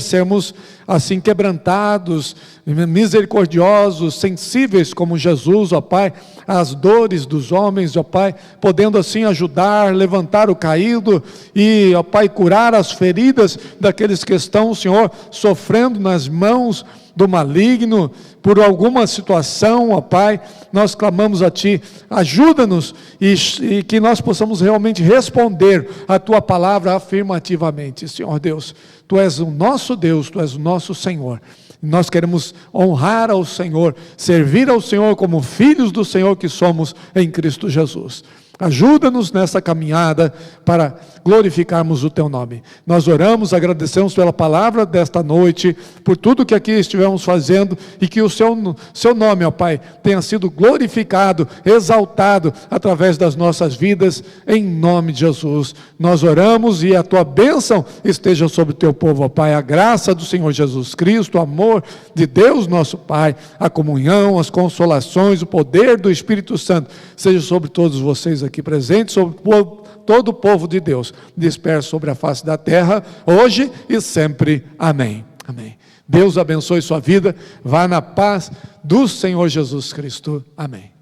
sermos assim quebrantados, misericordiosos, sensíveis como Jesus, ó Pai, às dores dos homens, ó Pai, podendo assim ajudar, levantar o caído e, ó Pai, curar as feridas daqueles que estão, Senhor, sofrendo nas mãos do maligno, por alguma situação, ó Pai, nós clamamos a Ti, ajuda-nos e que nós possamos realmente responder a Tua palavra afirmativamente. Senhor Deus, Tu és o nosso Deus, Tu és o nosso Senhor. Nós queremos honrar ao Senhor, servir ao Senhor como filhos do Senhor que somos em Cristo Jesus. Ajuda-nos nessa caminhada para glorificarmos o Teu nome. Nós oramos, agradecemos pela palavra desta noite, por tudo que aqui estivemos fazendo e que o Seu nome, ó Pai, tenha sido glorificado, exaltado através das nossas vidas, em nome de Jesus. Nós oramos e a Tua bênção esteja sobre o Teu povo, ó Pai, a graça do Senhor Jesus Cristo, o amor de Deus nosso Pai, a comunhão, as consolações, o poder do Espírito Santo, seja sobre todos vocês aqui presentes, sobre todo o povo de Deus, disperso sobre a face da terra, hoje e sempre. Amém. Amém. Deus abençoe sua vida, vá na paz do Senhor Jesus Cristo. Amém.